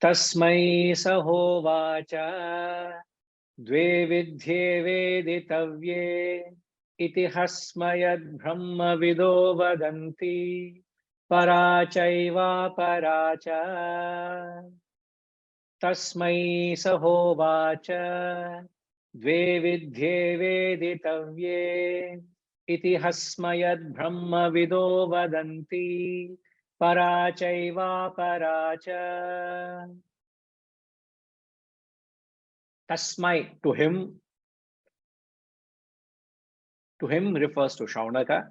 Tasmai sahovacha dve vidhye veditavye iti hasmayad brahma vido vadanti parachaiva paracha. Tasmai sahovacha dve vidhye veditavye iti hasmayad brahma vido vadanti parachaiva paracha. Tasmai, to him refers to Shaunaka.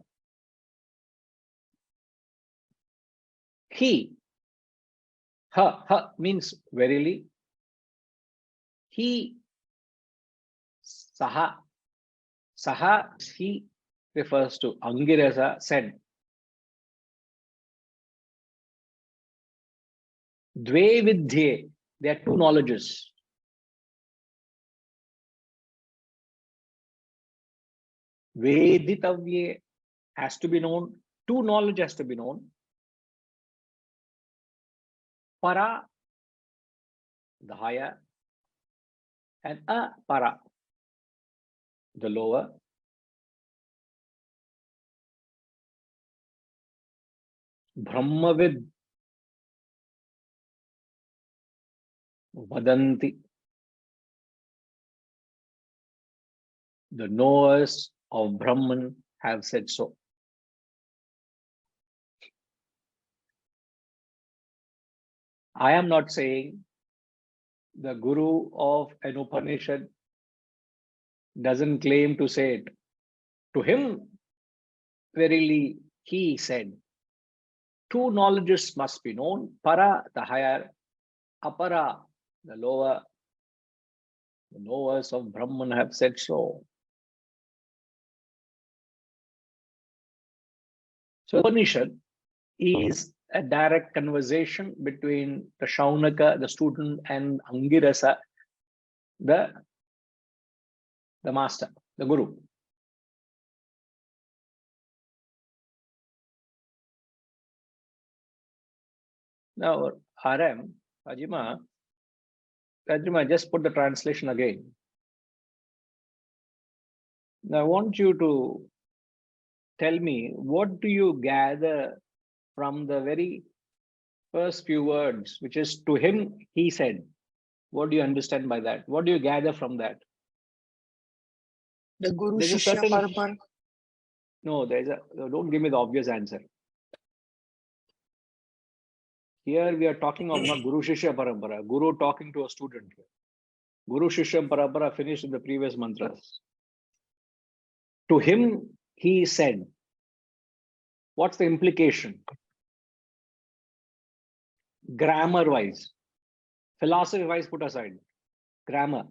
He, ha means verily. He, saha, he refers to Angirasa, said. Dve vidhye, there are two knowledges. Veditavye has to be known. Two knowledge has to be known. Para, the higher, and apara, the lower. Brahmavid vadanti, the knowers of Brahman have said so. I am not saying the guru of an Upanishad doesn't claim to say it. To him, verily, he said, two knowledges must be known. Para, the higher, apara, the lower. The knowers of Brahman have said so. So Upanishad is a direct conversation between the Shaunaka, the student, and Angirasa, the master, the guru. Now, RM, Ajima, just put the translation again. Now, I want you to tell me, what do you gather from the very first few words, which is to him, he said. What do you understand by that? What do you gather from that? The Guru Shishya Parampara. No, don't give me the obvious answer. Here we are talking of not Guru Shishya Parampara, Guru talking to a student. Guru Shishya Parampara finished in the previous mantras. To him, he said. What's the implication? Grammar wise, philosophy wise, put aside. Grammar.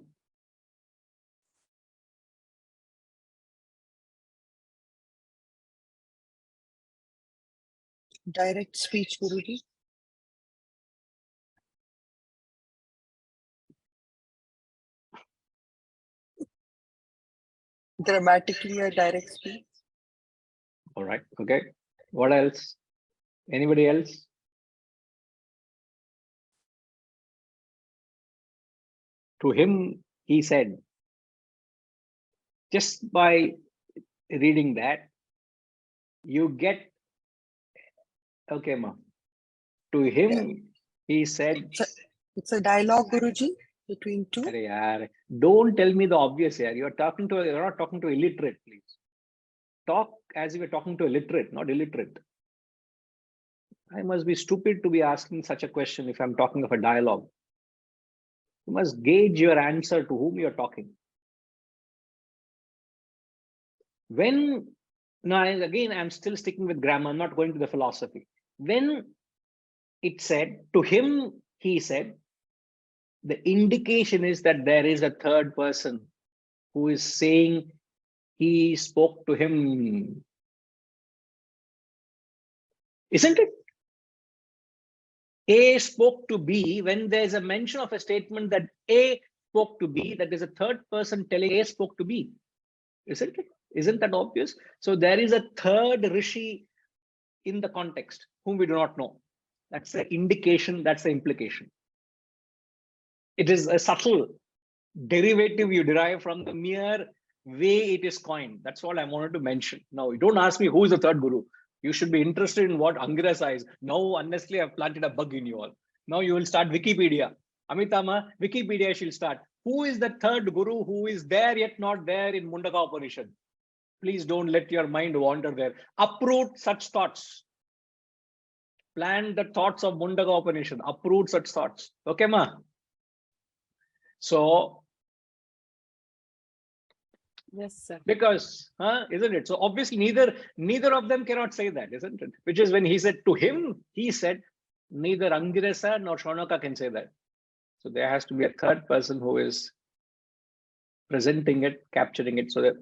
Direct speech, Guruji. Grammatically a direct speech. All right. Okay. What else? Anybody else? To him, he said. Just by reading that, you get, okay, ma. To him, he said. It's a dialogue, Guruji, between two. Don't tell me the obvious here. You're not talking to illiterate, please. Talk as if you're talking to a literate, not illiterate. I must be stupid to be asking such a question if I'm talking of a dialogue. You must gauge your answer to whom you're talking. Now again, I'm still sticking with grammar, I'm not going to the philosophy. When it said, to him, he said, the indication is that there is a third person who is saying he spoke to him. Isn't it? A spoke to B. When there's a mention of a statement that A spoke to B, that is a third person telling A spoke to B. Isn't it? Isn't that obvious? So there is a third Rishi in the context whom we do not know. That's the indication, that's the implication. It is a subtle derivative you derive from the mere way it is coined. That's what I wanted to mention. Now, you don't ask me who is the third guru. You should be interested in what Angirasa is. Now, honestly, I've planted a bug in you all. Now you will start Wikipedia. Amitama, Wikipedia she'll start. Who is the third guru who is there yet not there in Mundaka Upanishad? Please don't let your mind wander there. Uproot such thoughts. Plant the thoughts of Mundaka Upanishad. Uproot such thoughts. Okay, ma? So, Yes, sir. because, isn't it? So obviously neither of them cannot say that, isn't it? Which is when he said to him, he said, neither Angirasa nor Shaunaka can say that. So there has to be a third person who is presenting it, capturing it. So that,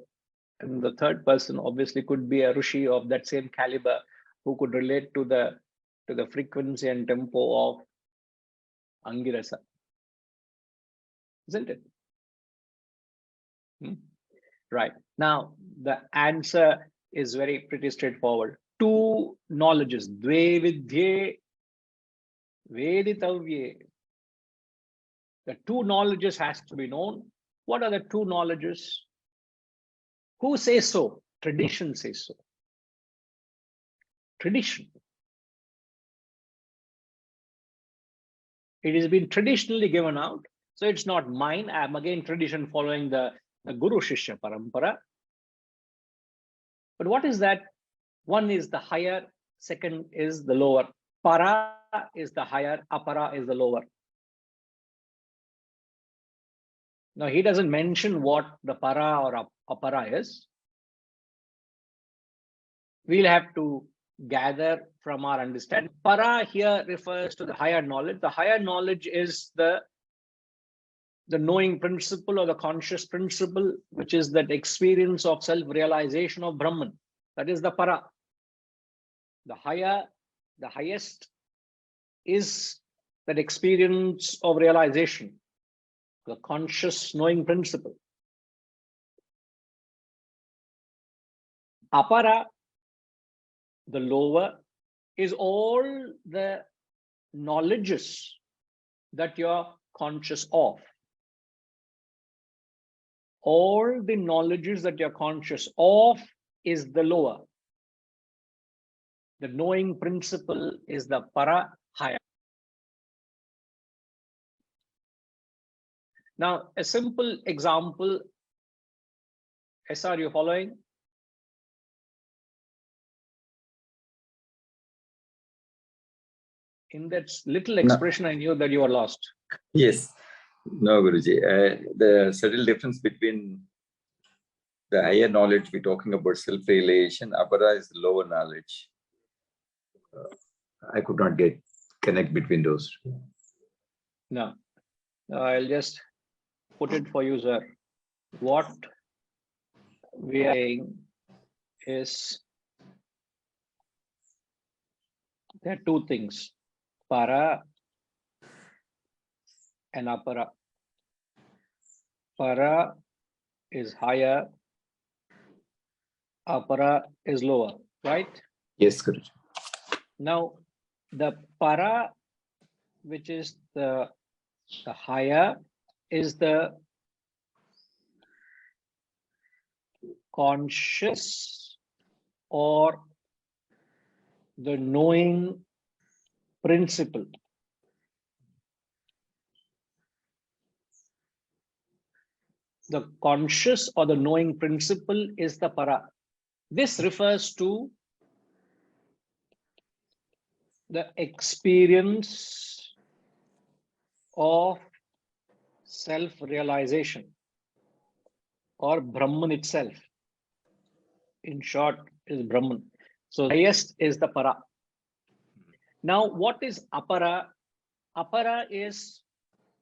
and the third person obviously could be a Rishi of that same caliber who could relate to the frequency and tempo of Angirasa. Isn't it? Right. Now, the answer is pretty straightforward. Two knowledges, dve vidye, veditavye. The two knowledges has to be known. What are the two knowledges? Who says so? Tradition says so. Tradition. It has been traditionally given out. So it's not mine. I'm again tradition following the Guru Shishya Parampara. But what is that? One is the higher, second is the lower. Para is the higher, apara is the lower. Now, he doesn't mention what the para or apara is. We'll have to gather from our understanding. Para here refers to the higher knowledge. The higher knowledge is the knowing principle or the conscious principle, which is that experience of self-realization of Brahman. That is the para. The highest is that experience of realization, the conscious knowing principle. Apara, the lower, is all the knowledges that you're conscious of. All the knowledges that you're conscious of is the lower. The knowing principle is the para, higher. Now, a simple example. SR, are you following? In that little expression, no. I knew that you were lost. Yes. No, Guruji. The subtle difference between the higher knowledge we're talking about self-realization, apara is lower knowledge. I could not connect between those. No. I'll just put it for you, sir. What we are saying is there are two things, para and apara. Para is higher, apara is lower, right? Yes, Guruji. Now, the para, which is the higher, is the conscious or the knowing principle. The conscious or the knowing principle is the para. This refers to the experience of self-realization or Brahman itself. In short, is Brahman. So highest is the para. Now, what is apara? Apara is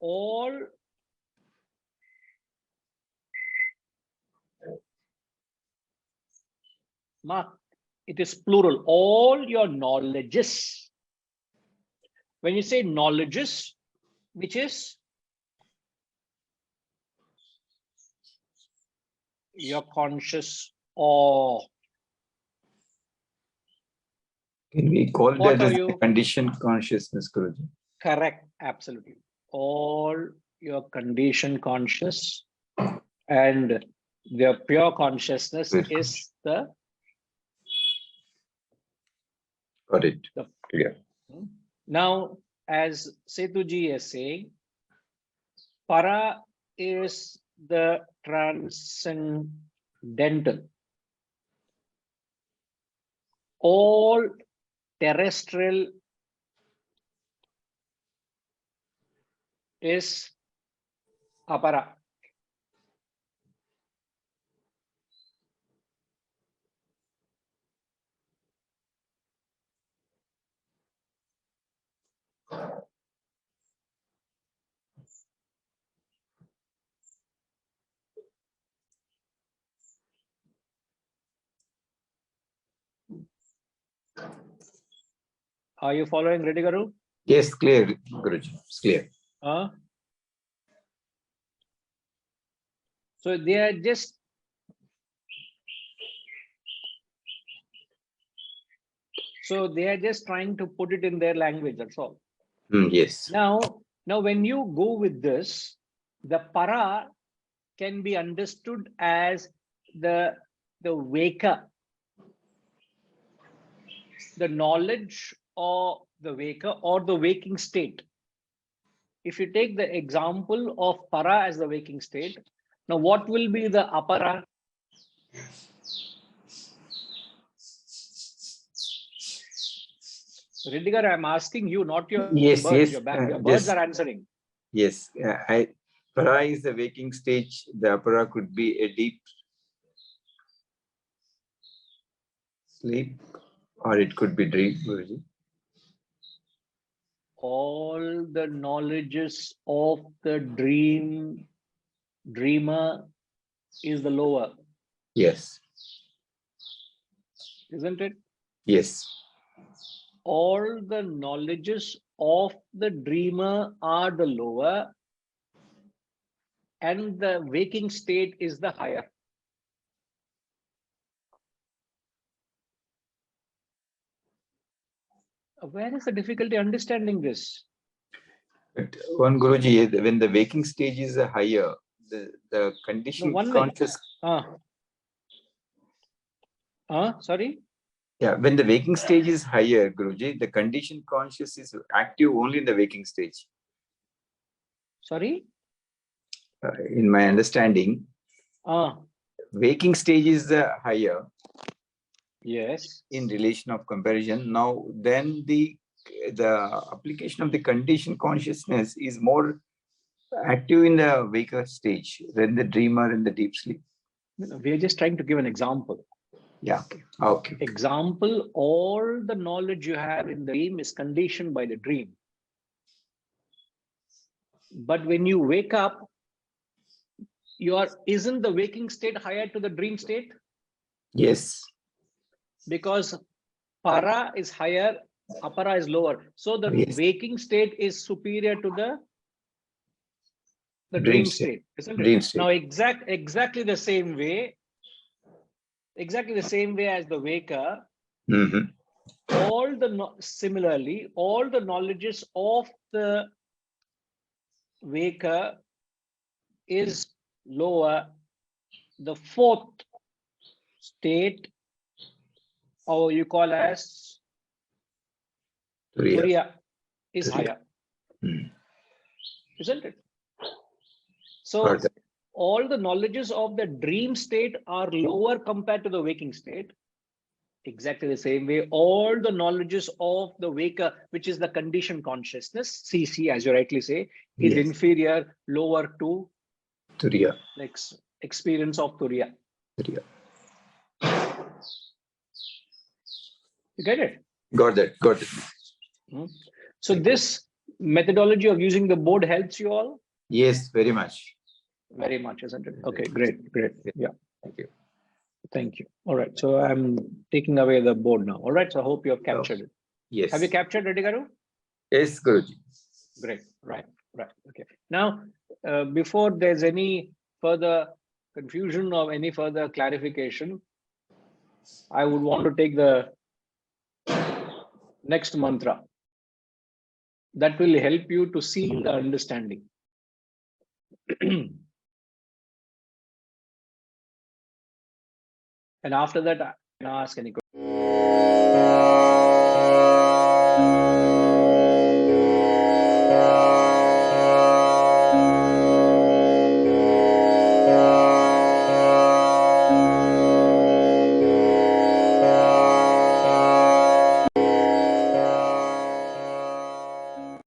all it is plural, all your knowledges. When you say knowledges, which is you're conscious of. Can we call that as a conditioned consciousness, Guruji? Correct, absolutely. All your conditioned conscious, and the pure consciousness is the. Got it. Clear. Now, as Setuji is saying, para is the transcendental. All terrestrial is apara. Are you following, Reddy Garu? Yes, clear, Guruji. It's clear. So they are just trying to put it in their language, that's all. Yes. Now when you go with this, the para can be understood as the waker, the knowledge of the waker or the waking state. If you take the example of para as the waking state, now what will be the apara? Ridigar, I'm asking you, not your Yes, birds. yes. Your birds are answering. Yes, para is the waking stage. The apara could be a deep sleep, or it could be dream, Guruji. All the knowledges of the dreamer is the lower. Yes. Isn't it? Yes. All the knowledges of the dreamer are the lower, and the waking state is the higher. Where is the difficulty understanding this? But one Guruji, when the waking stage is higher, the condition conscious. Sorry? Yeah, when the waking stage is higher, Guruji, the condition conscious is active only in the waking stage. Sorry? In my understanding, waking stage is the higher. Yes. In relation of comparison. Now, then the application of the conditioned consciousness is more active in the waker stage than the dreamer in the deep sleep. We are just trying to give an example. Yeah. Okay. Example, all the knowledge you have in the dream is conditioned by the dream. But when you wake up, isn't the waking state higher to the dream state? Yes. Because para is higher, apara is lower. So the waking state is superior to the dream state, isn't it? Now exactly the same way, as the waker, similarly, all the knowledges of the waker is lower. The fourth state, or you call as Turiya, is higher. Isn't it? So all the knowledges of the dream state are lower compared to the waking state. Exactly the same way, all the knowledges of the waker, which is the conditioned consciousness, CC, as you rightly say, is inferior, lower to Turiya. Like experience of Turiya. You get it? Got it. So this methodology of using the board helps you all? Yes, very much. Very much, isn't it? Okay, great. Yeah. Thank you. Thank you. All right. So I'm taking away the board now. All right. So I hope you have captured it. Yes. Have you captured, Reddy Garu? Yes, Guruji. Great. Right. Okay. Now, before there's any further confusion or any further clarification, I would want to take the next mantra. That will help you to see the understanding. And after that, I can ask any question.